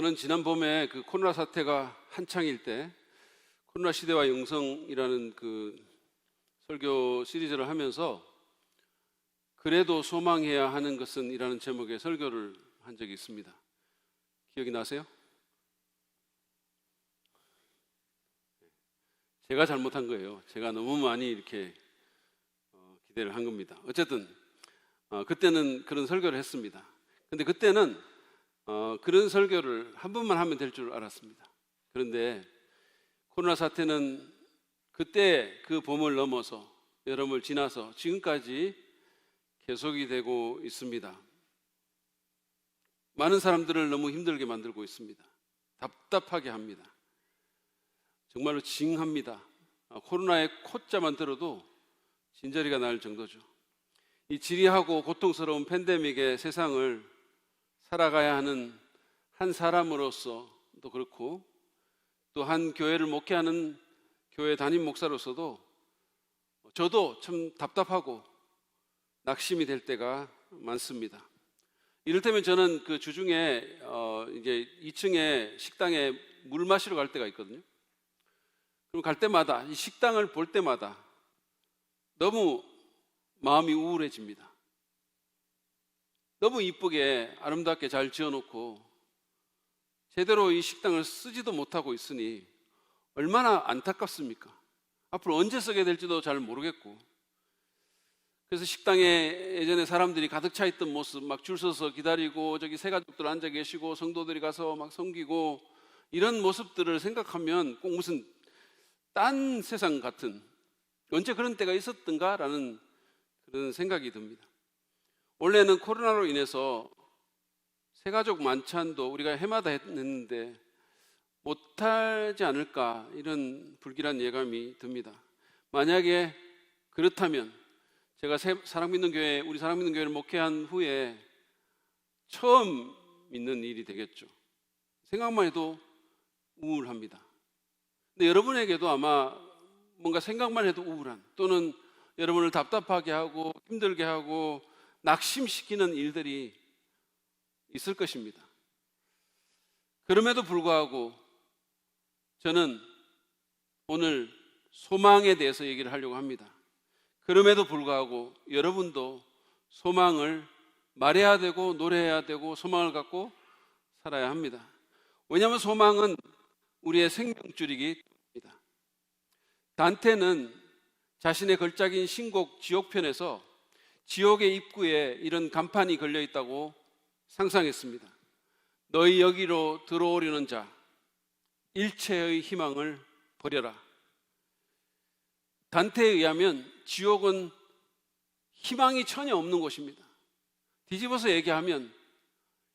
저는 지난 봄에 그 코로나 사태가 한창일 때 코로나 시대와 영성이라는 그 설교 시리즈를 하면서 그래도 소망해야 하는 것은 이라는 제목의 설교를 한 적이 있습니다. 기억이 나세요? 제가 잘못한 거예요. 제가 너무 많이 이렇게 기대를 한 겁니다. 어쨌든 그때는 그런 설교를 했습니다. 근데 그때는 그런 설교를 한 번만 하면 될 줄 알았습니다. 그런데 코로나 사태는 그때 그 봄을 넘어서 여름을 지나서 지금까지 계속이 되고 있습니다. 많은 사람들을 너무 힘들게 만들고 있습니다. 답답하게 합니다. 정말로 징합니다. 코로나의 코자만 들어도 진저리가 날 정도죠. 이 지리하고 고통스러운 팬데믹의 세상을 살아가야 하는 한 사람으로서도 그렇고 또 한 교회를 목회하는 교회 담임 목사로서도 저도 참 답답하고 낙심이 될 때가 많습니다. 이를테면 저는 그 주중에 이제 2층에 식당에 물 마시러 갈 때가 있거든요. 그럼 갈 때마다 이 식당을 볼 때마다 너무 마음이 우울해집니다. 너무 이쁘게 아름답게 잘 지어놓고 제대로 이 식당을 쓰지도 못하고 있으니 얼마나 안타깝습니까? 앞으로 언제 쓰게 될지도 잘 모르겠고, 그래서 식당에 예전에 사람들이 가득 차 있던 모습, 막 줄 서서 기다리고 저기 새 가족들 앉아 계시고 성도들이 가서 막 섬기고 이런 모습들을 생각하면 꼭 무슨 딴 세상 같은, 언제 그런 때가 있었던가라는 그런 생각이 듭니다. 원래는 코로나로 인해서 새가족 만찬도 우리가 해마다 했는데 못하지 않을까, 이런 불길한 예감이 듭니다. 만약에 그렇다면 제가 우리 사랑믿는 교회를 목회한 후에 처음 있는 일이 되겠죠. 생각만 해도 우울합니다. 근데 여러분에게도 아마 뭔가 생각만 해도 우울한, 또는 여러분을 답답하게 하고 힘들게 하고 낙심시키는 일들이 있을 것입니다. 그럼에도 불구하고 저는 오늘 소망에 대해서 얘기를 하려고 합니다. 그럼에도 불구하고 여러분도 소망을 말해야 되고 노래해야 되고 소망을 갖고 살아야 합니다. 왜냐하면 소망은 우리의 생명줄이기 때문입니다. 단테는 자신의 걸작인 신곡 지옥편에서 지옥의 입구에 이런 간판이 걸려 있다고 상상했습니다. 너희 여기로 들어오려는 자, 일체의 희망을 버려라. 단테에 의하면 지옥은 희망이 전혀 없는 곳입니다. 뒤집어서 얘기하면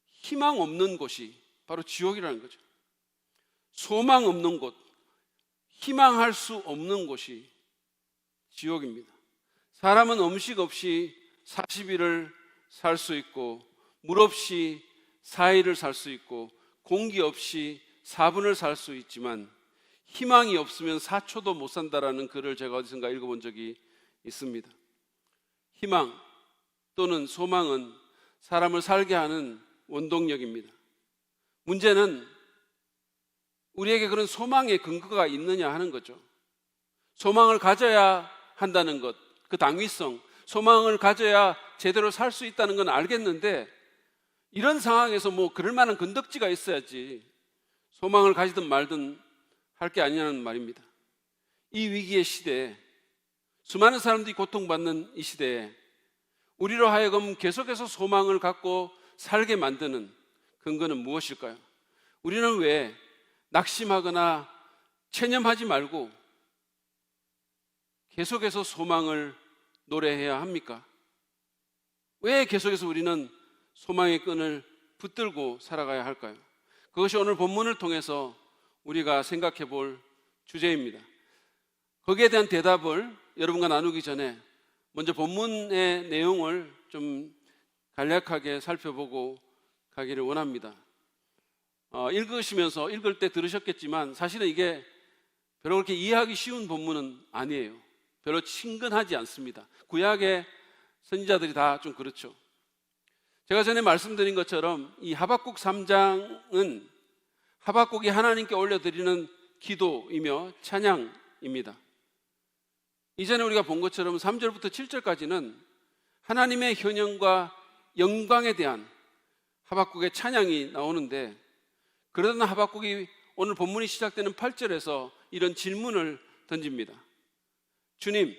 희망 없는 곳이 바로 지옥이라는 거죠. 소망 없는 곳, 희망할 수 없는 곳이 지옥입니다. 사람은 음식 없이 40일을 살 수 있고, 물 없이 4일을 살 수 있고, 공기 없이 4분을 살 수 있지만 희망이 없으면 4초도 못 산다라는 글을 제가 어디선가 읽어본 적이 있습니다. 희망 또는 소망은 사람을 살게 하는 원동력입니다. 문제는 우리에게 그런 소망의 근거가 있느냐 하는 거죠. 소망을 가져야 한다는 것, 그 당위성, 소망을 가져야 제대로 살 수 있다는 건 알겠는데, 이런 상황에서 뭐 그럴 만한 건덕지가 있어야지 소망을 가지든 말든 할 게 아니냐는 말입니다. 이 위기의 시대에, 수많은 사람들이 고통받는 이 시대에 우리로 하여금 계속해서 소망을 갖고 살게 만드는 근거는 무엇일까요? 우리는 왜 낙심하거나 체념하지 말고 계속해서 소망을 노래해야 합니까? 왜 계속해서 우리는 소망의 끈을 붙들고 살아가야 할까요? 그것이 오늘 본문을 통해서 우리가 생각해 볼 주제입니다. 거기에 대한 대답을 여러분과 나누기 전에 먼저 본문의 내용을 좀 간략하게 살펴보고 가기를 원합니다. 읽으시면서 읽을 때 들으셨겠지만 사실은 이게 별로 그렇게 이해하기 쉬운 본문은 아니에요. 별로 친근하지 않습니다. 구약의 선지자들이 다 좀 그렇죠. 제가 전에 말씀드린 것처럼 이 하박국 3장은 하박국이 하나님께 올려드리는 기도이며 찬양입니다. 이전에 우리가 본 것처럼 3절부터 7절까지는 하나님의 현현과 영광에 대한 하박국의 찬양이 나오는데, 그러던 하박국이 오늘 본문이 시작되는 8절에서 이런 질문을 던집니다. 주님,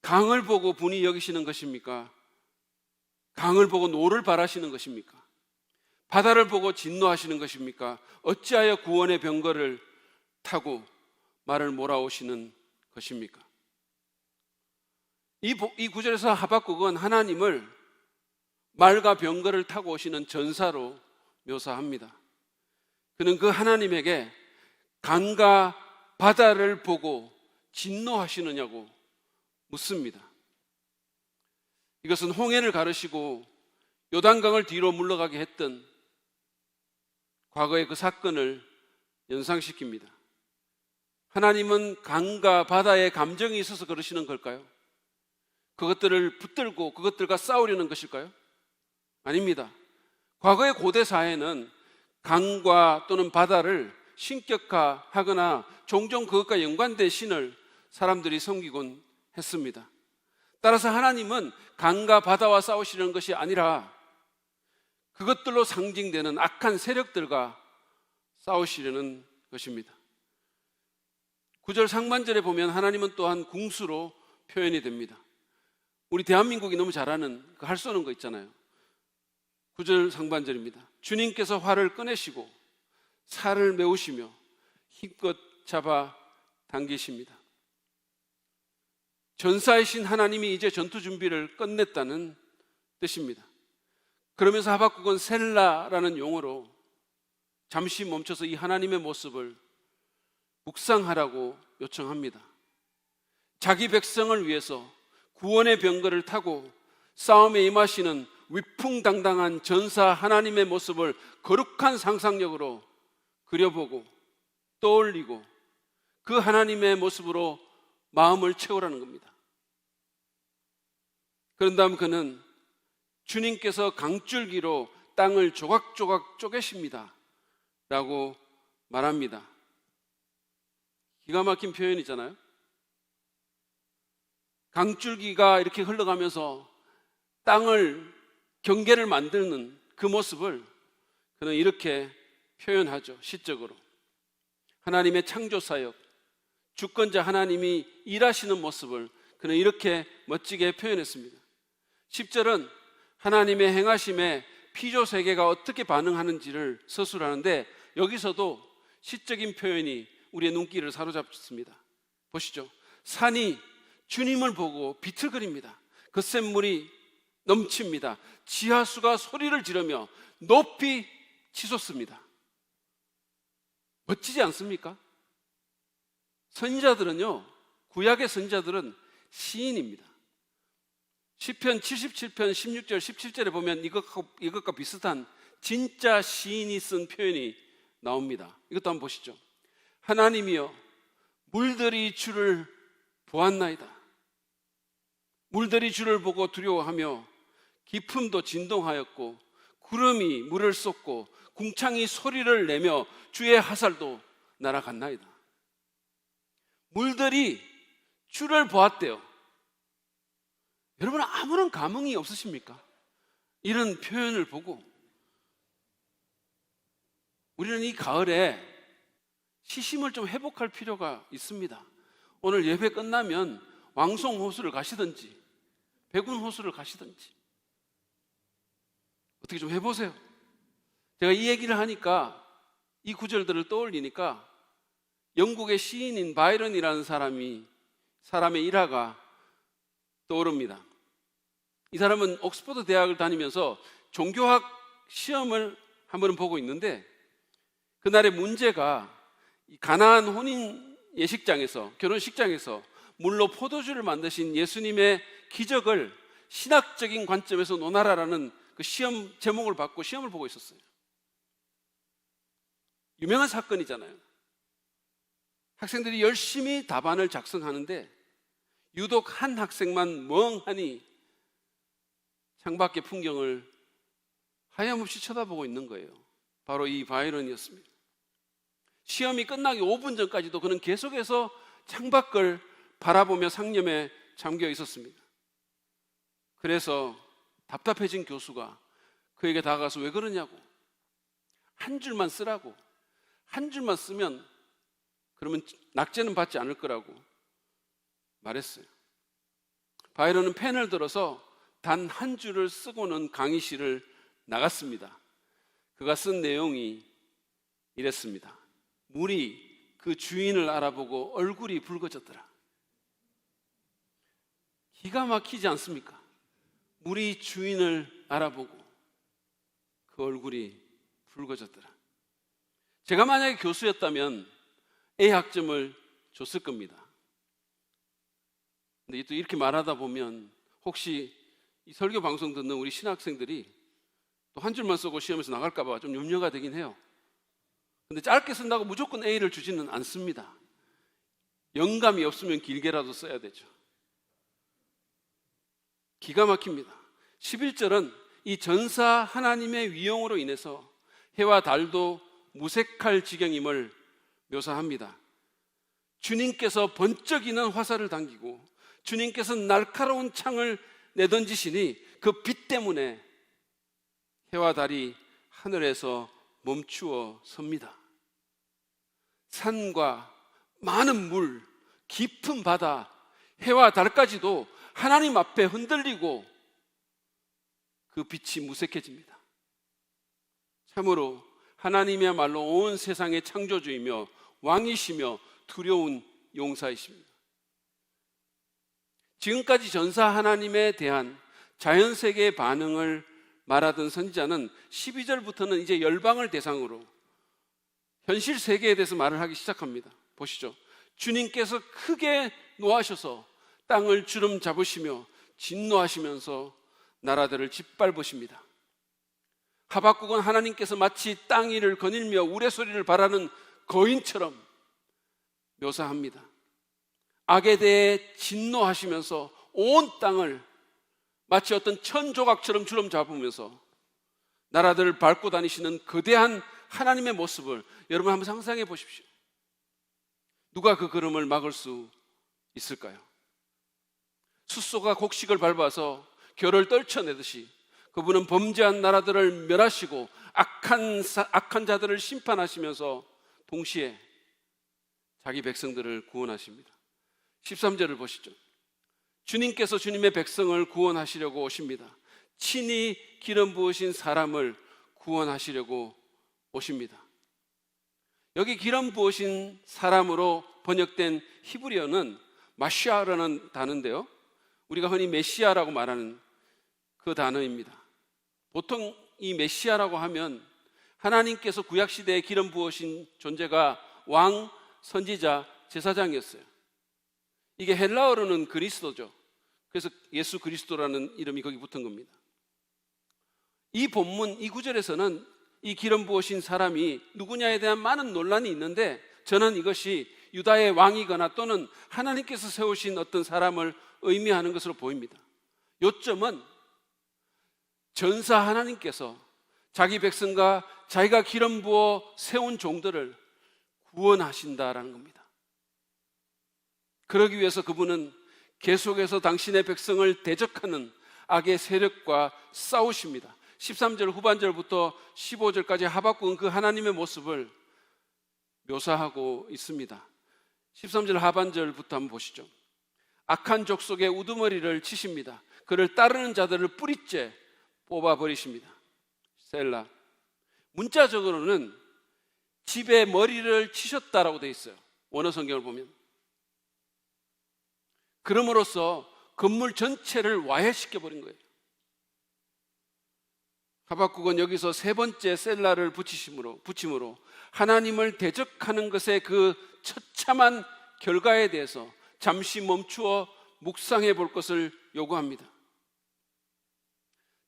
강을 보고 분이 여기시는 것입니까? 강을 보고 노를 바라시는 것입니까? 바다를 보고 진노하시는 것입니까? 어찌하여 구원의 병거를 타고 말을 몰아오시는 것입니까? 이 구절에서 하박국은 하나님을 말과 병거를 타고 오시는 전사로 묘사합니다. 그는 그 하나님에게 강과 바다를 보고 진노하시느냐고 묻습니다. 이것은 홍해를 가르시고 요단강을 뒤로 물러가게 했던 과거의 그 사건을 연상시킵니다. 하나님은 강과 바다에 감정이 있어서 그러시는 걸까요? 그것들을 붙들고 그것들과 싸우려는 것일까요? 아닙니다. 과거의 고대 사회는 강과 또는 바다를 신격화하거나 종종 그것과 연관된 신을 사람들이 섬기곤 했습니다. 따라서 하나님은 강과 바다와 싸우시려는 것이 아니라 그것들로 상징되는 악한 세력들과 싸우시려는 것입니다. 9절 상반절에 보면 하나님은 또한 궁수로 표현이 됩니다. 우리 대한민국이 너무 잘 아는 그 활 쏘는 거 있잖아요. 9절 상반절입니다. 주님께서 활을 꺼내시고 살을 메우시며 힘껏 잡아 당기십니다. 전사이신 하나님이 이제 전투 준비를 끝냈다는 뜻입니다. 그러면서 하박국은 셀라라는 용어로 잠시 멈춰서 이 하나님의 모습을 묵상하라고 요청합니다. 자기 백성을 위해서 구원의 병거를 타고 싸움에 임하시는 위풍당당한 전사 하나님의 모습을 거룩한 상상력으로 그려보고 떠올리고 그 하나님의 모습으로 마음을 채우라는 겁니다. 그런 다음 그는 주님께서 강줄기로 땅을 조각조각 쪼개십니다 라고 말합니다. 기가 막힌 표현이잖아요. 강줄기가 이렇게 흘러가면서 땅을 경계를 만드는 그 모습을 그는 이렇게 표현하죠. 시적으로 하나님의 창조사역, 주권자 하나님이 일하시는 모습을 그는 이렇게 멋지게 표현했습니다. 10절은 하나님의 행하심에 피조세계가 어떻게 반응하는지를 서술하는데, 여기서도 시적인 표현이 우리의 눈길을 사로잡습니다. 보시죠. 산이 주님을 보고 비틀거립니다. 그 샘물이 넘칩니다. 지하수가 소리를 지르며 높이 치솟습니다. 멋지지 않습니까? 선지자들은요, 구약의 선지자들은 시인입니다. 시편 77편 16절 17절에 보면 이것과 비슷한 진짜 시인이 쓴 표현이 나옵니다. 이것도 한번 보시죠. 하나님이여, 물들이 주를 보았나이다. 물들이 주를 보고 두려워하며 깊음도 진동하였고 구름이 물을 쏟고 궁창이 소리를 내며 주의 화살도 날아갔나이다. 물들이 주를 보았대요. 여러분, 아무런 감흥이 없으십니까? 이런 표현을 보고 우리는 이 가을에 시심을 좀 회복할 필요가 있습니다. 오늘 예배 끝나면 왕송호수를 가시든지 백운호수를 가시든지 어떻게 좀 해보세요. 제가 이 얘기를 하니까 이 구절들을 떠올리니까 영국의 시인인 바이런이라는 사람의 일화가 떠오릅니다. 이 사람은 옥스퍼드 대학을 다니면서 종교학 시험을 한 번은 보고 있는데, 그날의 문제가 가나안 혼인 예식장에서, 결혼식장에서 물로 포도주를 만드신 예수님의 기적을 신학적인 관점에서 논하라라는 그 시험 제목을 받고 시험을 보고 있었어요. 유명한 사건이잖아요. 학생들이 열심히 답안을 작성하는데 유독 한 학생만 멍하니 창밖의 풍경을 하염없이 쳐다보고 있는 거예요. 바로 이 바이런이었습니다. 시험이 끝나기 5분 전까지도 그는 계속해서 창밖을 바라보며 상념에 잠겨 있었습니다. 그래서 답답해진 교수가 그에게 다가가서 왜 그러냐고, 한 줄만 쓰라고, 한 줄만 쓰면 그러면 낙제는 받지 않을 거라고 말했어요. 바이런은 펜을 들어서 단 한 줄을 쓰고는 강의실을 나갔습니다. 그가 쓴 내용이 이랬습니다. 물이 그 주인을 알아보고 얼굴이 붉어졌더라. 기가 막히지 않습니까? 물이 주인을 알아보고 그 얼굴이 붉어졌더라. 제가 만약에 교수였다면 A 학점을 줬을 겁니다. 근데 또 이렇게 말하다 보면 혹시 이 설교 방송 듣는 우리 신학생들이 또 한 줄만 쓰고 시험에서 나갈까 봐 좀 염려가 되긴 해요. 근데 짧게 쓴다고 무조건 A를 주지는 않습니다. 영감이 없으면 길게라도 써야 되죠. 기가 막힙니다. 11절은 이 전사 하나님의 위용으로 인해서 해와 달도 무색할 지경임을 묘사합니다. 주님께서 번쩍이는 화살을 당기고 주님께서 날카로운 창을 내던지시니 그 빛 때문에 해와 달이 하늘에서 멈추어 섭니다. 산과 많은 물, 깊은 바다, 해와 달까지도 하나님 앞에 흔들리고 그 빛이 무색해집니다. 참으로 하나님이야말로 온 세상의 창조주이며 왕이시며 두려운 용사이십니다. 지금까지 전사 하나님에 대한 자연세계의 반응을 말하던 선지자는 12절부터는 이제 열방을 대상으로 현실 세계에 대해서 말을 하기 시작합니다. 보시죠. 주님께서 크게 노하셔서 땅을 주름 잡으시며 진노하시면서 나라들을 짓밟으십니다. 하박국은 하나님께서 마치 땅 위를 거닐며 우레소리를 바라는 거인처럼 묘사합니다. 악에 대해 진노하시면서 온 땅을 마치 어떤 천조각처럼 주름 잡으면서 나라들을 밟고 다니시는 거대한 하나님의 모습을 여러분 한번 상상해 보십시오. 누가 그 걸음을 막을 수 있을까요? 숫소가 곡식을 밟아서 결을 떨쳐내듯이 그분은 범죄한 나라들을 멸하시고 악한 자들을 심판하시면서 동시에 자기 백성들을 구원하십니다. 13절을 보시죠. 주님께서 주님의 백성을 구원하시려고 오십니다. 친히 기름 부으신 사람을 구원하시려고 오십니다. 여기 기름 부으신 사람으로 번역된 히브리어는 마시아라는 단어인데요, 우리가 흔히 메시아라고 말하는 그 단어입니다. 보통 이 메시아라고 하면 하나님께서 구약시대에 기름 부으신 존재가 왕, 선지자, 제사장이었어요. 이게 헬라어로는 그리스도죠. 그래서 예수 그리스도라는 이름이 거기 붙은 겁니다. 이 본문, 이 구절에서는 이 기름 부으신 사람이 누구냐에 대한 많은 논란이 있는데 저는 이것이 유다의 왕이거나 또는 하나님께서 세우신 어떤 사람을 의미하는 것으로 보입니다. 요점은 전사 하나님께서 자기 백성과 자기가 기름 부어 세운 종들을 구원하신다라는 겁니다. 그러기 위해서 그분은 계속해서 당신의 백성을 대적하는 악의 세력과 싸우십니다. 13절 후반절부터 15절까지 하박국은 그 하나님의 모습을 묘사하고 있습니다. 13절 하반절부터 한번 보시죠. 악한 족속의 우두머리를 치십니다. 그를 따르는 자들을 뿌리째 뽑아버리십니다. 셀라. 문자적으로는 집에 머리를 치셨다라고 되어 있어요. 원어 성경을 보면. 그럼으로써 건물 전체를 와해시켜버린 거예요. 하박국은 여기서 세 번째 셀라를 붙임으로 하나님을 대적하는 것의 그 처참한 결과에 대해서 잠시 멈추어 묵상해 볼 것을 요구합니다.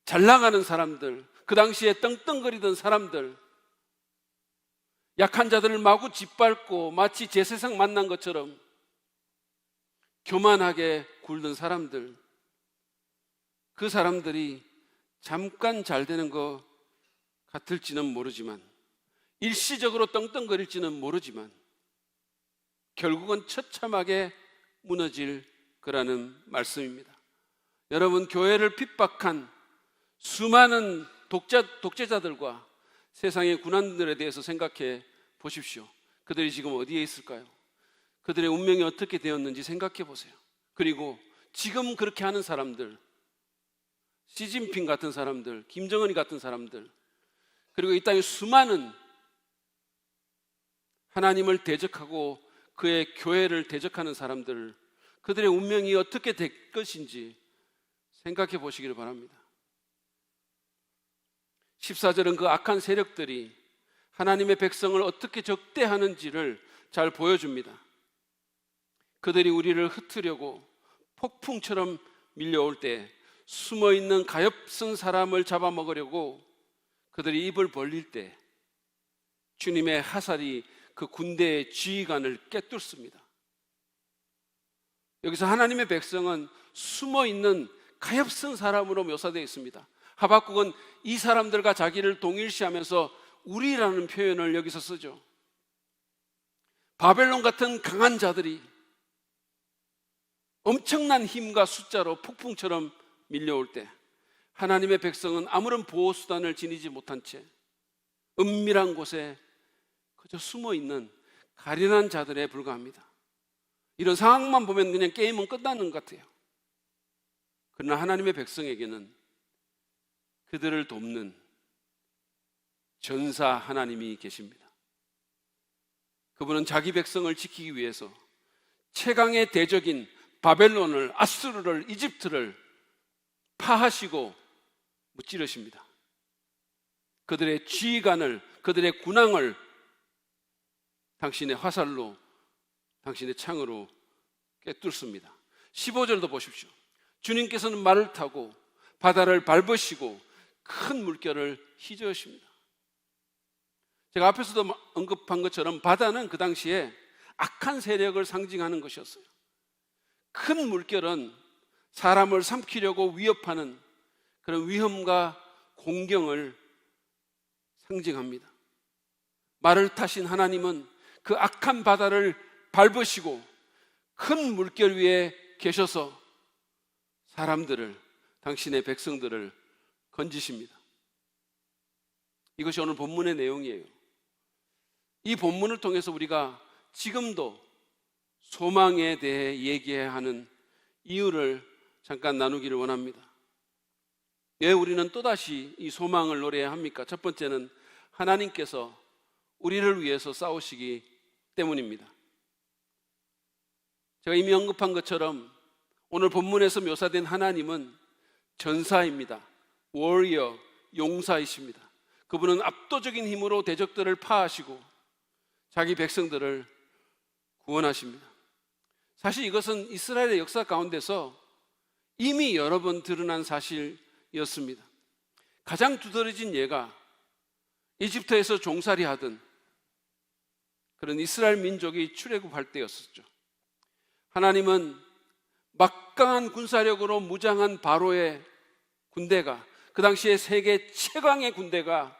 잘 나가는 사람들, 그 당시에 떵떵거리던 사람들, 약한 자들을 마구 짓밟고 마치 제 세상 만난 것처럼 교만하게 굴던 사람들, 그 사람들이 잠깐 잘 되는 것 같을지는 모르지만 일시적으로 떵떵거릴지는 모르지만 결국은 처참하게 무너질 거라는 말씀입니다. 여러분, 교회를 핍박한 수많은 독재자들과 세상의 군안들에 대해서 생각해 보십시오. 그들이 지금 어디에 있을까요? 그들의 운명이 어떻게 되었는지 생각해 보세요. 그리고 지금 그렇게 하는 사람들, 시진핑 같은 사람들, 김정은이 같은 사람들, 그리고 이 땅에 수많은 하나님을 대적하고 그의 교회를 대적하는 사람들, 그들의 운명이 어떻게 될 것인지 생각해 보시기를 바랍니다. 14절은 그 악한 세력들이 하나님의 백성을 어떻게 적대하는지를 잘 보여줍니다. 그들이 우리를 흩으려고 폭풍처럼 밀려올 때 숨어있는 가엾은 사람을 잡아먹으려고 그들이 입을 벌릴 때 주님의 화살이 그 군대의 지휘관을 꿰뚫습니다. 여기서 하나님의 백성은 숨어있는 가엾은 사람으로 묘사되어 있습니다. 하박국은 이 사람들과 자기를 동일시하면서 우리라는 표현을 여기서 쓰죠. 바벨론 같은 강한 자들이 엄청난 힘과 숫자로 폭풍처럼 밀려올 때 하나님의 백성은 아무런 보호수단을 지니지 못한 채 은밀한 곳에 그저 숨어있는 가련한 자들에 불과합니다. 이런 상황만 보면 그냥 게임은 끝나는 것 같아요. 그러나 하나님의 백성에게는 그들을 돕는 전사 하나님이 계십니다. 그분은 자기 백성을 지키기 위해서 최강의 대적인 바벨론을, 아수르를, 이집트를 파하시고 무찌르십니다. 그들의 지휘관을, 그들의 군왕을 당신의 화살로, 당신의 창으로 꿰뚫습니다. 15절도 보십시오. 주님께서는 말을 타고 바다를 밟으시고 큰 물결을 휘저으십니다. 제가 앞에서도 언급한 것처럼 바다는 그 당시에 악한 세력을 상징하는 것이었어요. 큰 물결은 사람을 삼키려고 위협하는 그런 위험과 공경을 상징합니다. 말을 타신 하나님은 그 악한 바다를 밟으시고 큰 물결 위에 계셔서 사람들을, 당신의 백성들을 건지십니다. 이것이 오늘 본문의 내용이에요. 이 본문을 통해서 우리가 지금도 소망에 대해 얘기해야 하는 이유를 잠깐 나누기를 원합니다. 왜 우리는 또다시 이 소망을 노래해야 합니까? 첫 번째는 하나님께서 우리를 위해서 싸우시기 때문입니다. 제가 이미 언급한 것처럼 오늘 본문에서 묘사된 하나님은 전사입니다. 워리어, 용사이십니다. 그분은 압도적인 힘으로 대적들을 파하시고 자기 백성들을 구원하십니다. 사실 이것은 이스라엘의 역사 가운데서 이미 여러 번 드러난 사실이었습니다. 가장 두드러진 예가 이집트에서 종살이 하던 그런 이스라엘 민족이 출애굽할 때였었죠. 하나님은 막강한 군사력으로 무장한 바로의 군대가, 그 당시에 세계 최강의 군대가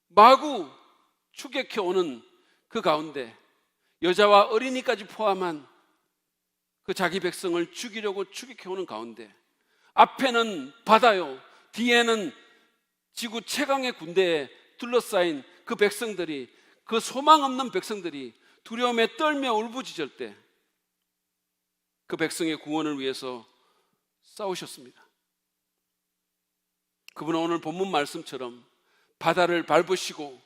마구 추격해오는 그 가운데 여자와 어린이까지 포함한 그 자기 백성을 죽이려고 추격해오는 가운데 앞에는 바다요, 뒤에는 지구 최강의 군대에 둘러싸인 그 백성들이, 그 소망 없는 백성들이 두려움에 떨며 울부짖을 때 그 백성의 구원을 위해서 싸우셨습니다. 그분은 오늘 본문 말씀처럼 바다를 밟으시고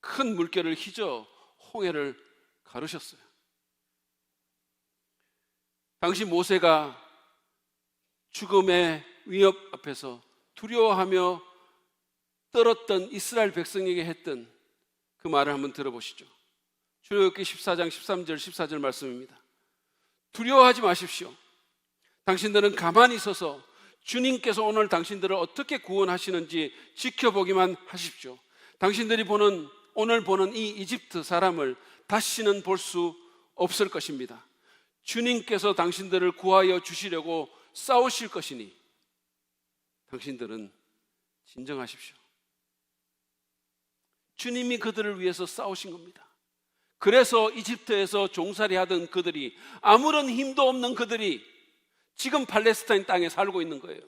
큰 물결을 휘저 홍해를 가르셨어요. 당시 모세가 죽음의 위협 앞에서 두려워하며 떨었던 이스라엘 백성에게 했던 그 말을 한번 들어보시죠. 출애굽기 14장 13절 14절 말씀입니다. 두려워하지 마십시오. 당신들은 가만히 서서 주님께서 오늘 당신들을 어떻게 구원하시는지 지켜보기만 하십시오. 당신들이 오늘 보는 이 이집트 사람을 다시는 볼 수 없을 것입니다. 주님께서 당신들을 구하여 주시려고 싸우실 것이니 당신들은 진정하십시오. 주님이 그들을 위해서 싸우신 겁니다. 그래서 이집트에서 종살이 하던 그들이, 아무런 힘도 없는 그들이 지금 팔레스타인 땅에 살고 있는 거예요.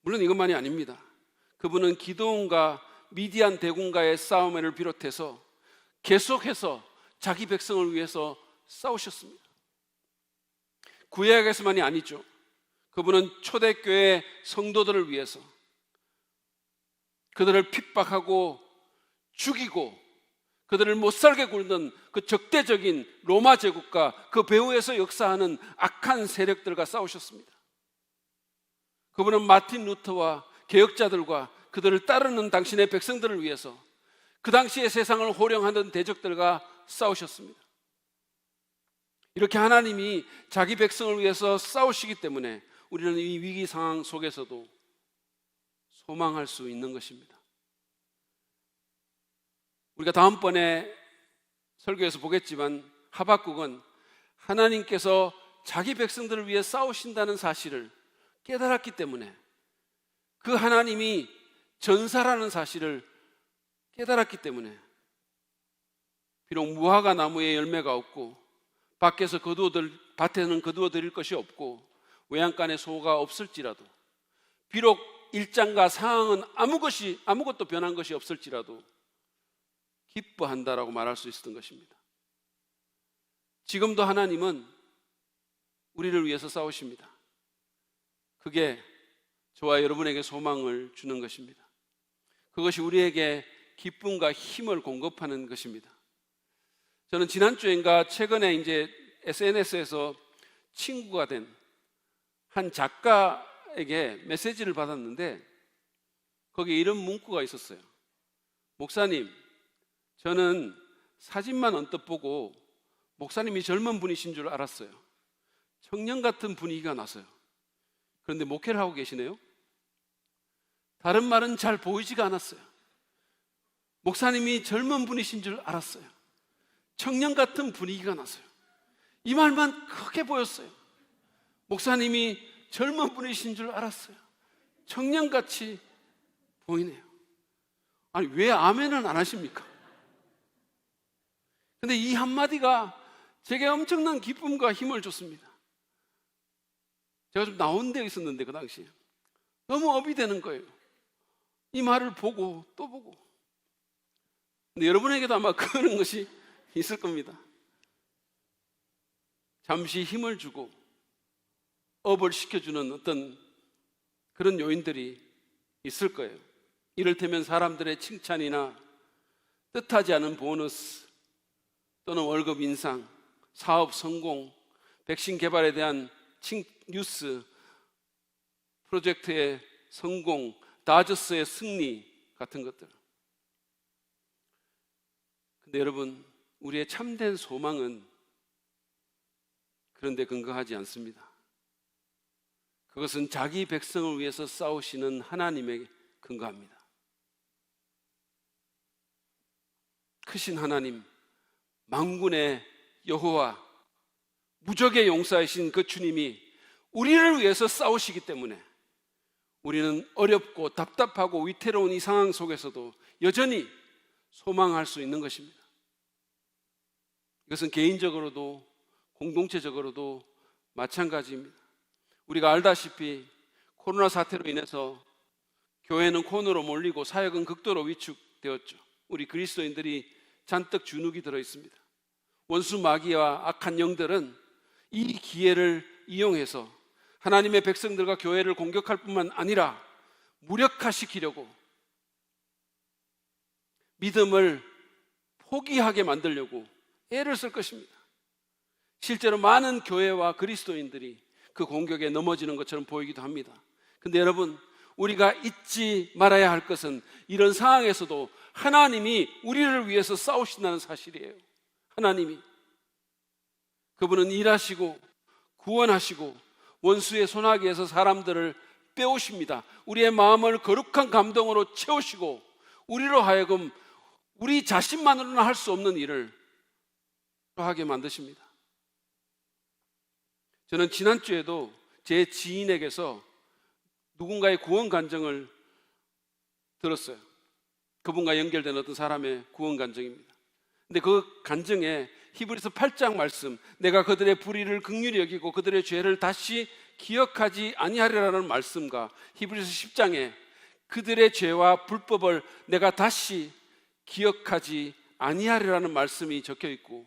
물론 이것만이 아닙니다. 그분은 기드온과 미디안 대군과의 싸움을 비롯해서 계속해서 자기 백성을 위해서 싸우셨습니다. 구약에서만이 아니죠. 그분은 초대교회 성도들을 위해서 그들을 핍박하고 죽이고 그들을 못살게 굴던 그 적대적인 로마 제국과 그 배후에서 역사하는 악한 세력들과 싸우셨습니다. 그분은 마틴 루터와 개혁자들과 그들을 따르는 당신의 백성들을 위해서 그 당시의 세상을 호령하던 대적들과 싸우셨습니다. 이렇게 하나님이 자기 백성을 위해서 싸우시기 때문에 우리는 이 위기 상황 속에서도 소망할 수 있는 것입니다. 우리가 다음번에 설교에서 보겠지만 하박국은 하나님께서 자기 백성들을 위해 싸우신다는 사실을 깨달았기 때문에, 그 하나님이 전사라는 사실을 깨달았기 때문에 비록 무화과 나무에 열매가 없고 밭에는 거두어 드릴 것이 없고 외양간에 소가 없을지라도, 비록 일장과 상황은 아무것도 변한 것이 없을지라도 기뻐한다라고 말할 수 있었던 것입니다. 지금도 하나님은 우리를 위해서 싸우십니다. 그게 저와 여러분에게 소망을 주는 것입니다. 그것이 우리에게 기쁨과 힘을 공급하는 것입니다. 저는 지난주인가 최근에 이제 SNS에서 친구가 된 한 작가에게 메시지를 받았는데 거기에 이런 문구가 있었어요. 목사님, 저는 사진만 언뜻 보고 목사님이 젊은 분이신 줄 알았어요. 청년 같은 분위기가 나서요. 그런데 목회를 하고 계시네요. 다른 말은 잘 보이지가 않았어요. 목사님이 젊은 분이신 줄 알았어요. 청년 같은 분위기가 나서요. 이 말만 크게 보였어요. 목사님이 젊은 분이신 줄 알았어요. 청년같이 보이네요. 아니, 왜 아멘은 안 하십니까? 근데 이 한마디가 제게 엄청난 기쁨과 힘을 줬습니다. 제가 좀 나온 데가 있었는데 그 당시에 너무 업이 되는 거예요. 이 말을 보고 또 보고. 근데 여러분에게도 아마 그런 것이 있을 겁니다. 잠시 힘을 주고 업을 시켜주는 어떤 그런 요인들이 있을 거예요. 이를테면 사람들의 칭찬이나 뜻하지 않은 보너스 또는 월급 인상, 사업 성공, 백신 개발에 대한 뉴스, 프로젝트의 성공, 다저스의 승리 같은 것들. 근데 여러분, 우리의 참된 소망은 그런 데 근거하지 않습니다. 그것은 자기 백성을 위해서 싸우시는 하나님에 근거합니다. 크신 하나님, 만군의 여호와, 무적의 용사이신 그 주님이 우리를 위해서 싸우시기 때문에 우리는 어렵고 답답하고 위태로운 이 상황 속에서도 여전히 소망할 수 있는 것입니다. 이것은 개인적으로도 공동체적으로도 마찬가지입니다. 우리가 알다시피 코로나 사태로 인해서 교회는 코너로 몰리고 사역은 극도로 위축되었죠. 우리 그리스도인들이 잔뜩 주눅이 들어 있습니다. 원수 마귀와 악한 영들은 이 기회를 이용해서 하나님의 백성들과 교회를 공격할 뿐만 아니라 무력화시키려고, 믿음을 포기하게 만들려고 애를 쓸 것입니다. 실제로 많은 교회와 그리스도인들이 그 공격에 넘어지는 것처럼 보이기도 합니다. 근데 여러분, 우리가 잊지 말아야 할 것은 이런 상황에서도 하나님이 우리를 위해서 싸우신다는 사실이에요. 하나님이, 그분은 일하시고 구원하시고 원수의 손아귀에서 사람들을 빼오십니다. 우리의 마음을 거룩한 감동으로 채우시고 우리로 하여금 우리 자신만으로는 할 수 없는 일을 하게 만드십니다. 저는 지난주에도 제 지인에게서 누군가의 구원 간증을 들었어요. 그분과 연결된 어떤 사람의 구원 간증입니다. 근데 그 간증에 히브리서 8장 말씀, 내가 그들의 불의를 긍휼히 여기고 그들의 죄를 다시 기억하지 아니하리라는 말씀과 히브리서 10장에 그들의 죄와 불법을 내가 다시 기억하지 아니하리라는 말씀이 적혀 있고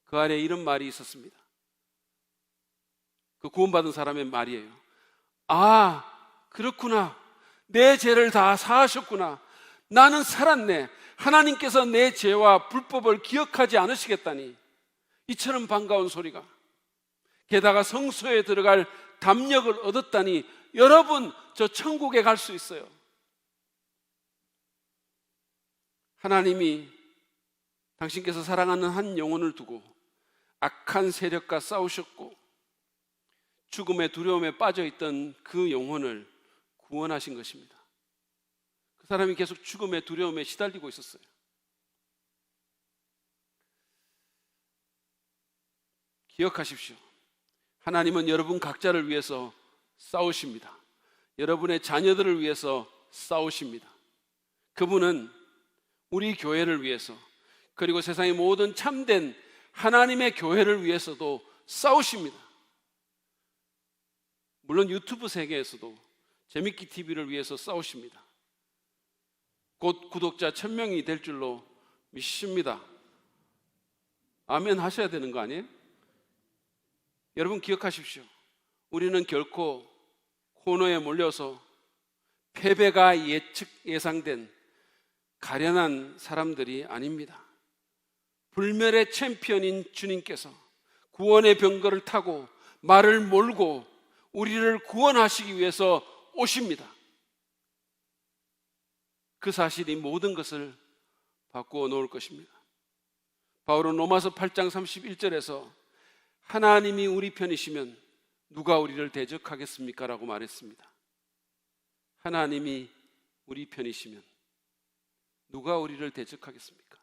그 아래에 이런 말이 있었습니다. 그 구원받은 사람의 말이에요. 아, 그렇구나. 내 죄를 다 사하셨구나. 나는 살았네. 하나님께서 내 죄와 불법을 기억하지 않으시겠다니. 이처럼 반가운 소리가. 게다가 성소에 들어갈 담력을 얻었다니 여러분, 저 천국에 갈 수 있어요. 하나님이 당신께서 사랑하는 한 영혼을 두고 악한 세력과 싸우셨고 죽음의 두려움에 빠져있던 그 영혼을 구원하신 것입니다. 그 사람이 계속 죽음의 두려움에 시달리고 있었어요. 기억하십시오. 하나님은 여러분 각자를 위해서 싸우십니다. 여러분의 자녀들을 위해서 싸우십니다. 그분은 우리 교회를 위해서, 그리고 세상의 모든 참된 하나님의 교회를 위해서도 싸우십니다. 물론 유튜브 세계에서도 재밌기 TV를 위해서 싸우십니다. 곧 구독자 1000명이 될 줄로 믿습니다. 아멘 하셔야 되는 거 아니에요? 여러분 기억하십시오. 우리는 결코 코너에 몰려서 패배가 예상된 가련한 사람들이 아닙니다. 불멸의 챔피언인 주님께서 구원의 병거를 타고 말을 몰고 우리를 구원하시기 위해서 오십니다. 그 사실이 모든 것을 바꾸어 놓을 것입니다. 바울은 로마서 8장 31절에서 하나님이 우리 편이시면 누가 우리를 대적하겠습니까? 라고 말했습니다. 하나님이 우리 편이시면 누가 우리를 대적하겠습니까?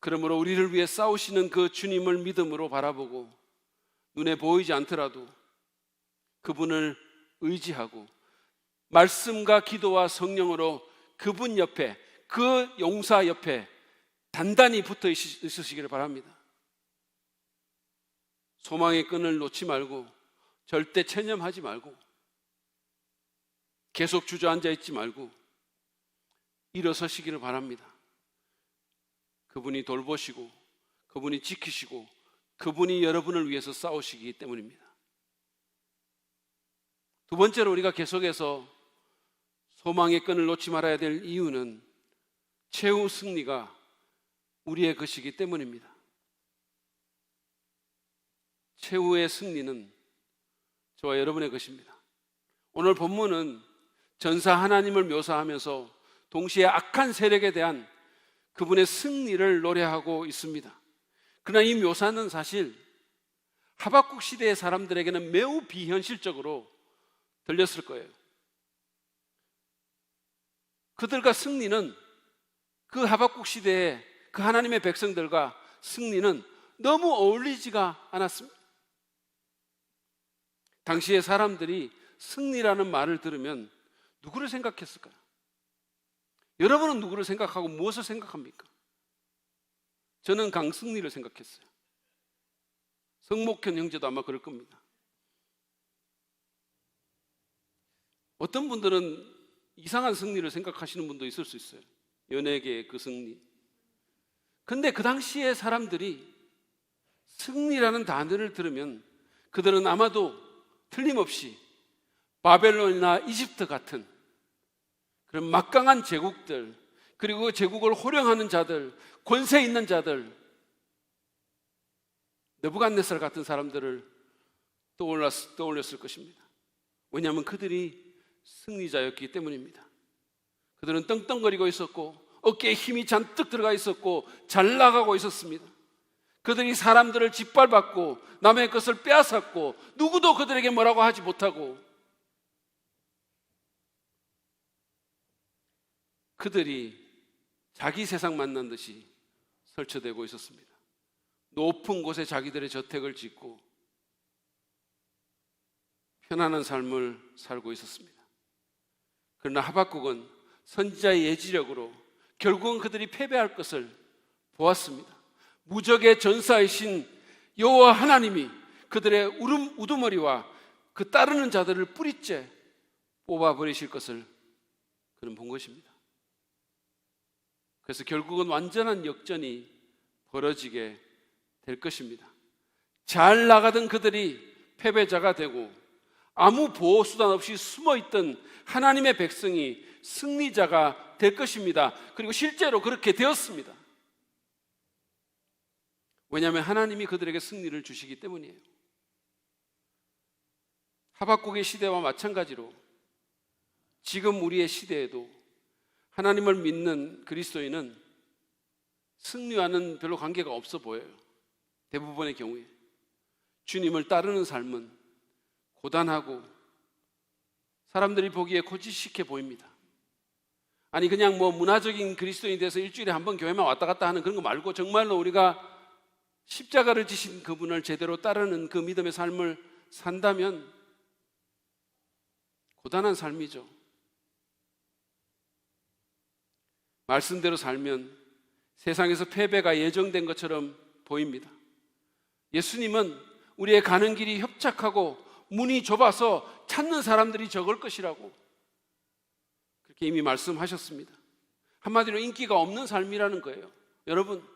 그러므로 우리를 위해 싸우시는 그 주님을 믿음으로 바라보고 눈에 보이지 않더라도 그분을 의지하고 말씀과 기도와 성령으로 그분 옆에, 그 용사 옆에 단단히 붙어 있으시기를 바랍니다. 소망의 끈을 놓지 말고 절대 체념하지 말고 계속 주저앉아 있지 말고 일어서시기를 바랍니다. 그분이 돌보시고 그분이 지키시고 그분이 여러분을 위해서 싸우시기 때문입니다. 두 번째로 우리가 계속해서 소망의 끈을 놓지 말아야 될 이유는 최후 승리가 우리의 것이기 때문입니다. 최후의 승리는 저와 여러분의 것입니다. 오늘 본문은 전사 하나님을 묘사하면서 동시에 악한 세력에 대한 그분의 승리를 노래하고 있습니다. 그러나 이 묘사는 사실 하박국 시대의 사람들에게는 매우 비현실적으로 들렸을 거예요. 그들과 승리는, 그 하박국 시대의 그 하나님의 백성들과 승리는 너무 어울리지가 않았습니다. 당시의 사람들이 승리라는 말을 들으면 누구를 생각했을까요? 여러분은 누구를 생각하고 무엇을 생각합니까? 저는 강승리를 생각했어요. 성목현 형제도 아마 그럴 겁니다. 어떤 분들은 이상한 승리를 생각하시는 분도 있을 수 있어요. 연예계의 그 승리. 근데 그 당시의 사람들이 승리라는 단어를 들으면 그들은 아마도 틀림없이 바벨론이나 이집트 같은 그런 막강한 제국들, 그리고 그 제국을 호령하는 자들, 권세 있는 자들, 느부갓네살 같은 사람들을 떠올렸을 것입니다. 왜냐하면 그들이 승리자였기 때문입니다. 그들은 떵떵거리고 있었고 어깨에 힘이 잔뜩 들어가 있었고 잘 나가고 있었습니다. 그들이 사람들을 짓밟았고 남의 것을 빼앗았고 누구도 그들에게 뭐라고 하지 못하고 그들이 자기 세상 만난 듯이 설쳐대고 있었습니다. 높은 곳에 자기들의 저택을 짓고 편안한 삶을 살고 있었습니다. 그러나 하박국은 선지자의 예지력으로 결국은 그들이 패배할 것을 보았습니다. 무적의 전사이신 여호와 하나님이 그들의 우두머리와 그 따르는 자들을 뿌리째 뽑아버리실 것을 그는 본 것입니다. 그래서 결국은 완전한 역전이 벌어지게 될 것입니다. 잘 나가던 그들이 패배자가 되고 아무 보호 수단 없이 숨어있던 하나님의 백성이 승리자가 될 것입니다. 그리고 실제로 그렇게 되었습니다. 왜냐하면 하나님이 그들에게 승리를 주시기 때문이에요. 하박국의 시대와 마찬가지로 지금 우리의 시대에도 하나님을 믿는 그리스도인은 승리와는 별로 관계가 없어 보여요. 대부분의 경우에 주님을 따르는 삶은 고단하고 사람들이 보기에 고지식해 보입니다. 아니 그냥 문화적인 그리스도인이 돼서 일주일에 한 번 교회만 왔다 갔다 하는 그런 거 말고 정말로 우리가 십자가를 지신 그분을 제대로 따르는 그 믿음의 삶을 산다면 고단한 삶이죠. 말씀대로 살면 세상에서 패배가 예정된 것처럼 보입니다. 예수님은 우리의 가는 길이 협착하고 문이 좁아서 찾는 사람들이 적을 것이라고 그렇게 이미 말씀하셨습니다. 한마디로 인기가 없는 삶이라는 거예요. 여러분,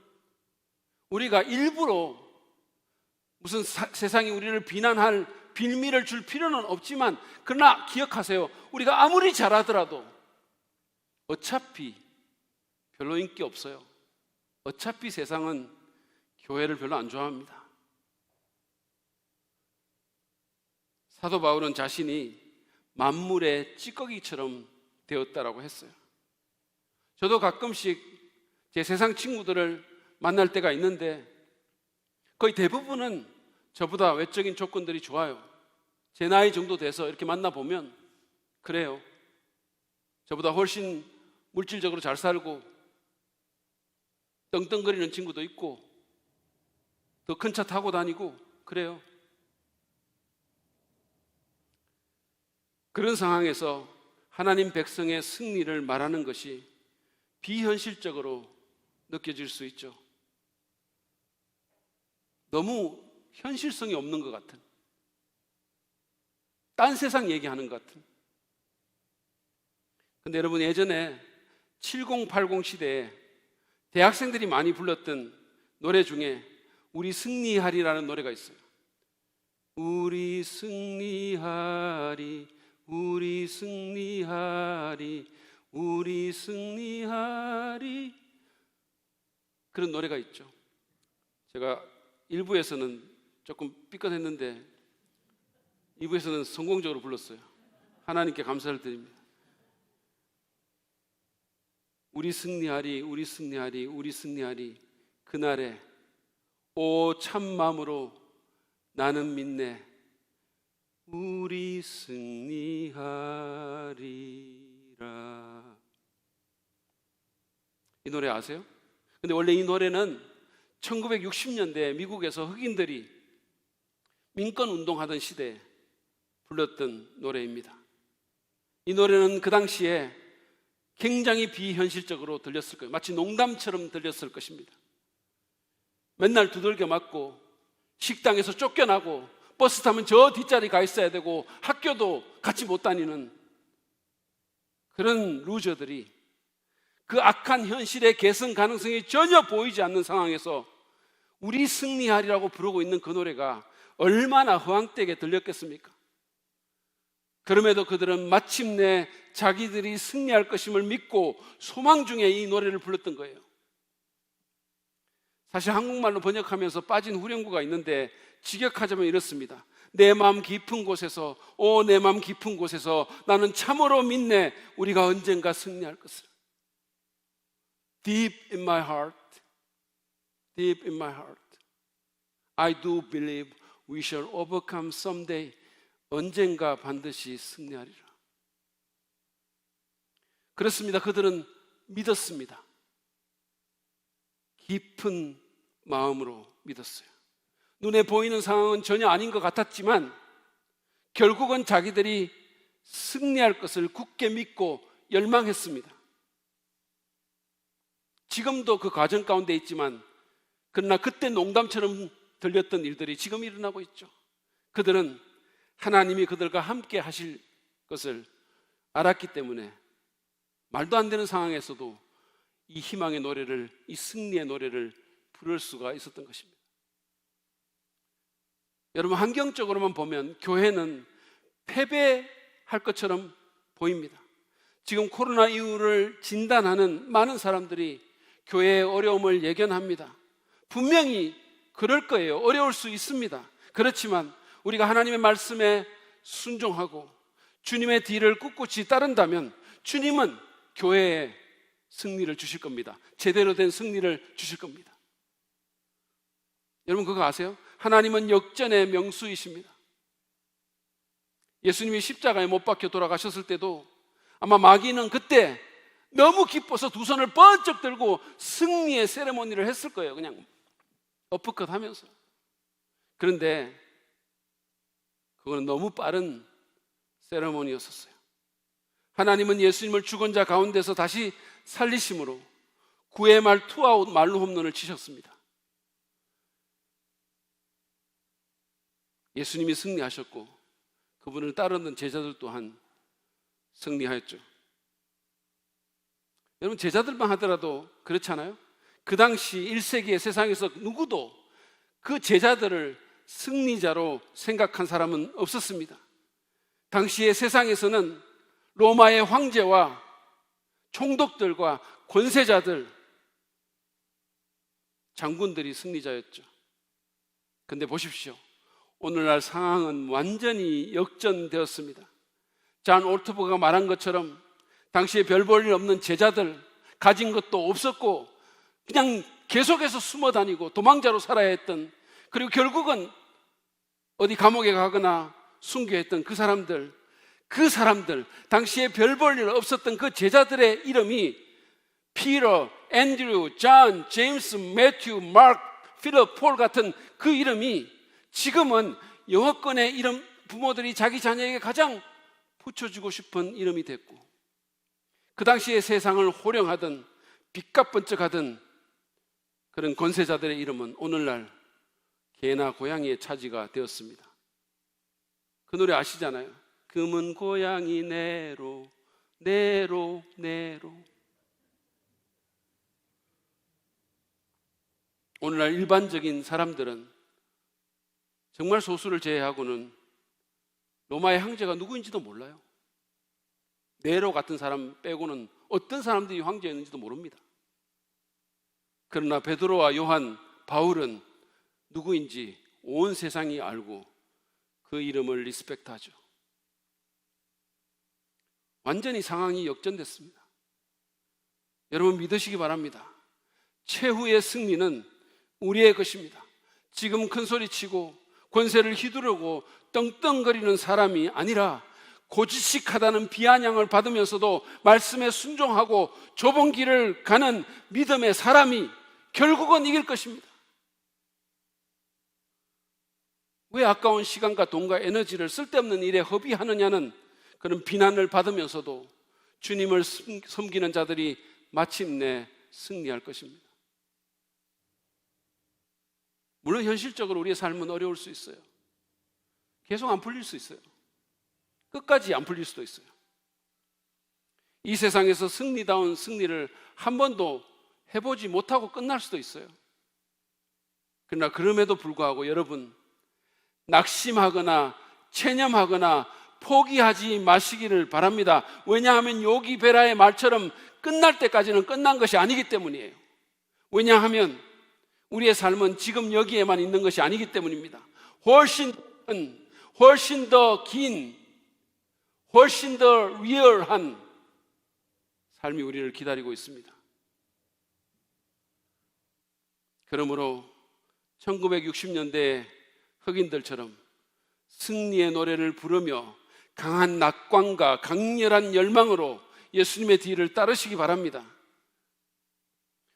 우리가 일부러 무슨 세상이 우리를 비난할 빌미를 줄 필요는 없지만 그러나 기억하세요. 우리가 아무리 잘하더라도 어차피 별로 인기 없어요. 어차피 세상은 교회를 별로 안 좋아합니다. 사도 바울은 자신이 만물의 찌꺼기처럼 되었다라고 했어요. 저도 가끔씩 제 세상 친구들을 만날 때가 있는데 거의 대부분은 저보다 외적인 조건들이 좋아요. 제 나이 정도 돼서 이렇게 만나보면 그래요. 저보다 훨씬 물질적으로 잘 살고 떵떵거리는 친구도 있고 더 큰 차 타고 다니고 그래요. 그런 상황에서 하나님 백성의 승리를 말하는 것이 비현실적으로 느껴질 수 있죠. 너무 현실성이 없는 것 같은, 딴 세상 얘기하는 것 같은. 근데 여러분, 예전에 7080 시대에 대학생들이 많이 불렀던 노래 중에 우리 승리하리라는 노래가 있어요. 우리 승리하리, 우리 승리하리, 우리 승리하리. 그런 노래가 있죠. 제가 1부에서는 조금 삐끗했는데 2부에서는 성공적으로 불렀어요. 하나님께 감사를 드립니다. 우리 승리하리, 우리 승리하리, 우리 승리하리. 그날에 오 참마음으로 나는 믿네. 우리 승리하리라. 이 노래 아세요? 근데 원래 이 노래는 1960년대 미국에서 흑인들이 민권 운동하던 시대에 불렀던 노래입니다. 이 노래는 그 당시에 굉장히 비현실적으로 들렸을 거예요. 마치 농담처럼 들렸을 것입니다. 맨날 두들겨 맞고 식당에서 쫓겨나고 버스 타면 저 뒷자리 가 있어야 되고 학교도 같이 못 다니는 그런 루저들이 그 악한 현실의 개선 가능성이 전혀 보이지 않는 상황에서 우리 승리하리라고 부르고 있는 그 노래가 얼마나 허황되게 들렸겠습니까? 그럼에도 그들은 마침내 자기들이 승리할 것임을 믿고 소망 중에 이 노래를 불렀던 거예요. 사실 한국말로 번역하면서 빠진 후렴구가 있는데 직역하자면 이렇습니다. 내 마음 깊은 곳에서, 오 내 마음 깊은 곳에서 나는 참으로 믿네. 우리가 언젠가 승리할 것을. Deep in my heart, deep in my heart, I do believe we shall overcome someday. 언젠가 반드시 승리하리라. 그렇습니다. 그들은 믿었습니다. 깊은 마음으로 믿었어요. 눈에 보이는 상황은 전혀 아닌 것 같았지만 결국은 자기들이 승리할 것을 굳게 믿고 열망했습니다. 지금도 그 과정 가운데 있지만, 그러나 그때 농담처럼 들렸던 일들이 지금 일어나고 있죠. 그들은 하나님이 그들과 함께 하실 것을 알았기 때문에 말도 안 되는 상황에서도 이 희망의 노래를, 이 승리의 노래를 부를 수가 있었던 것입니다. 여러분, 환경적으로만 보면 교회는 패배할 것처럼 보입니다. 지금 코로나 이후를 진단하는 많은 사람들이 교회의 어려움을 예견합니다. 분명히 그럴 거예요. 어려울 수 있습니다. 그렇지만 우리가 하나님의 말씀에 순종하고 주님의 뒤를 꿋꿋이 따른다면 주님은 교회에 승리를 주실 겁니다. 제대로 된 승리를 주실 겁니다. 여러분, 그거 아세요? 하나님은 역전의 명수이십니다. 예수님이 십자가에 못 박혀 돌아가셨을 때도 아마 마귀는 그때 너무 기뻐서 두 손을 번쩍 들고 승리의 세레모니를 했을 거예요. 그냥 어프컷 하면서. 그런데 그거는 너무 빠른 세레모니였었어요. 하나님은 예수님을 죽은 자 가운데서 다시 살리심으로 9회 말 투아웃 말로 홈런을 치셨습니다. 예수님이 승리하셨고 그분을 따르는 제자들 또한 승리하였죠. 여러분, 제자들만 하더라도 그렇잖아요. 그 당시 1세기의 세상에서 누구도 그 제자들을 승리자로 생각한 사람은 없었습니다. 당시의 세상에서는 로마의 황제와 총독들과 권세자들, 장군들이 승리자였죠. 근데 보십시오. 오늘날 상황은 완전히 역전되었습니다. 잔 올트버가 말한 것처럼 당시에 별 볼 일 없는 제자들, 가진 것도 없었고 그냥 계속해서 숨어 다니고 도망자로 살아야 했던, 그리고 결국은 어디 감옥에 가거나 순교했던 그 사람들, 당시에 별 볼 일 없었던 그 제자들의 이름이 피터, 앤드류, 존, 제임스, 매튜, 마크, 필립, 폴 같은 그 이름이 지금은 영어권의 이름, 부모들이 자기 자녀에게 가장 붙여주고 싶은 이름이 됐고, 그 당시에 세상을 호령하던 빛과 번쩍하던 그런 권세자들의 이름은 오늘날 개나 고양이의 차지가 되었습니다. 그 노래 아시잖아요. 금은 고양이 네로 네로 네로. 오늘날 일반적인 사람들은 정말 소수를 제외하고는 로마의 황제가 누구인지도 몰라요. 네로 같은 사람 빼고는 어떤 사람들이 황제였는지도 모릅니다. 그러나 베드로와 요한, 바울은 누구인지 온 세상이 알고 그 이름을 리스펙트하죠. 완전히 상황이 역전됐습니다. 여러분, 믿으시기 바랍니다. 최후의 승리는 우리의 것입니다. 지금 큰소리치고 권세를 휘두르고 떵떵거리는 사람이 아니라 고지식하다는 비아냥을 받으면서도 말씀에 순종하고 좁은 길을 가는 믿음의 사람이 결국은 이길 것입니다. 왜 아까운 시간과 돈과 에너지를 쓸데없는 일에 허비하느냐는 그런 비난을 받으면서도 주님을 섬기는 자들이 마침내 승리할 것입니다. 물론 현실적으로 우리의 삶은 어려울 수 있어요. 계속 안 풀릴 수 있어요. 끝까지 안 풀릴 수도 있어요. 이 세상에서 승리다운 승리를 한 번도 해보지 못하고 끝날 수도 있어요. 그러나 그럼에도 불구하고 여러분, 낙심하거나 체념하거나 포기하지 마시기를 바랍니다. 왜냐하면 요기 베라의 말처럼 끝날 때까지는 끝난 것이 아니기 때문이에요. 왜냐하면 우리의 삶은 지금 여기에만 있는 것이 아니기 때문입니다. 훨씬 더 긴, 훨씬 더 리얼한 삶이 우리를 기다리고 있습니다. 그러므로 1960년대 흑인들처럼 승리의 노래를 부르며 강한 낙관과 강렬한 열망으로 예수님의 뒤를 따르시기 바랍니다.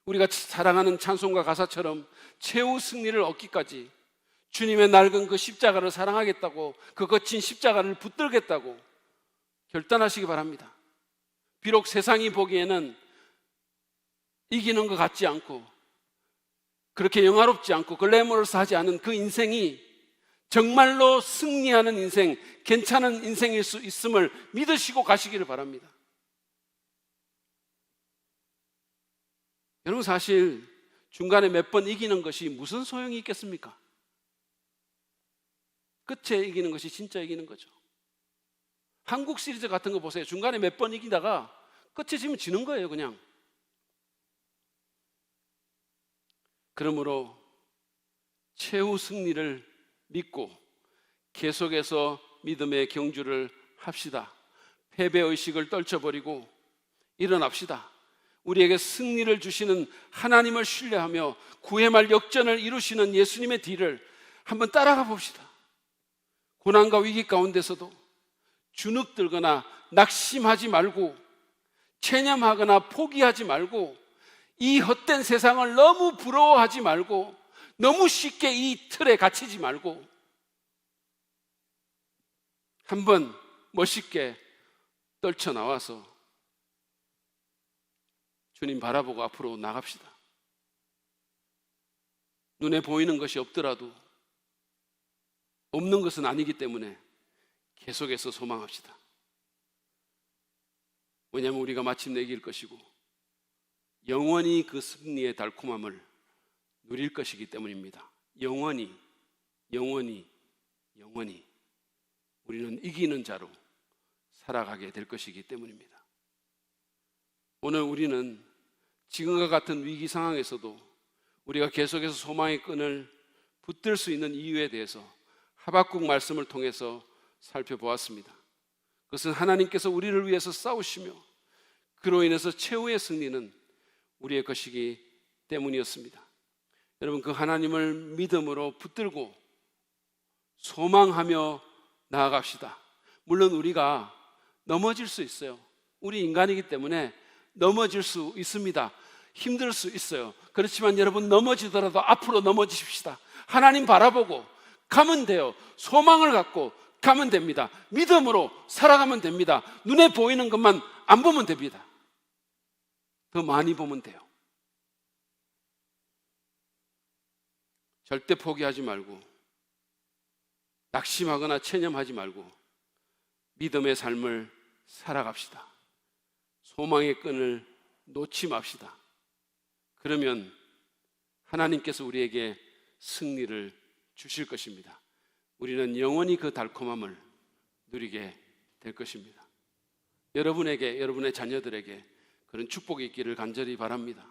우리가 사랑하는 찬송가 가사처럼 최후 승리를 얻기까지 주님의 낡은 그 십자가를 사랑하겠다고, 그 거친 십자가를 붙들겠다고 결단하시기 바랍니다. 비록 세상이 보기에는 이기는 것 같지 않고 그렇게 영화롭지 않고 글래머러스하지 않은 그 인생이 정말로 승리하는 인생, 괜찮은 인생일 수 있음을 믿으시고 가시기를 바랍니다. 여러분, 사실 중간에 몇 번 이기는 것이 무슨 소용이 있겠습니까? 끝에 이기는 것이 진짜 이기는 거죠. 한국 시리즈 같은 거 보세요. 중간에 몇 번 이기다가 끝에 지면 지는 거예요, 그냥. 그러므로 최후 승리를 믿고 계속해서 믿음의 경주를 합시다. 패배의식을 떨쳐버리고 일어납시다. 우리에게 승리를 주시는 하나님을 신뢰하며 구의 말 역전을 이루시는 예수님의 뒤를 한번 따라가 봅시다. 고난과 위기 가운데서도 주눅들거나 낙심하지 말고 체념하거나 포기하지 말고 이 헛된 세상을 너무 부러워하지 말고 너무 쉽게 이 틀에 갇히지 말고 한번 멋있게 떨쳐나와서 주님 바라보고 앞으로 나갑시다. 눈에 보이는 것이 없더라도 없는 것은 아니기 때문에 계속해서 소망합시다. 왜냐하면 우리가 마침내 이길 것이고 영원히 그 승리의 달콤함을 누릴 것이기 때문입니다. 영원히 우리는 이기는 자로 살아가게 될 것이기 때문입니다. 오늘 우리는 지금과 같은 위기 상황에서도 우리가 계속해서 소망의 끈을 붙들 수 있는 이유에 대해서 하박국 말씀을 통해서 살펴보았습니다. 그것은 하나님께서 우리를 위해서 싸우시며 그로 인해서 최후의 승리는 우리의 것이기 때문이었습니다. 여러분, 그 하나님을 믿음으로 붙들고 소망하며 나아갑시다. 물론 우리가 넘어질 수 있어요. 우리 인간이기 때문에 넘어질 수 있습니다. 힘들 수 있어요. 그렇지만 여러분, 넘어지더라도 앞으로 넘어지십시다. 하나님 바라보고 가면 돼요. 소망을 갖고 가면 됩니다. 믿음으로 살아가면 됩니다. 눈에 보이는 것만 안 보면 됩니다. 더 많이 보면 돼요. 절대 포기하지 말고 낙심하거나 체념하지 말고 믿음의 삶을 살아갑시다. 소망의 끈을 놓지 맙시다. 그러면 하나님께서 우리에게 승리를 주실 것입니다. 우리는 영원히 그 달콤함을 누리게 될 것입니다. 여러분에게, 여러분의 자녀들에게 그런 축복이 있기를 간절히 바랍니다.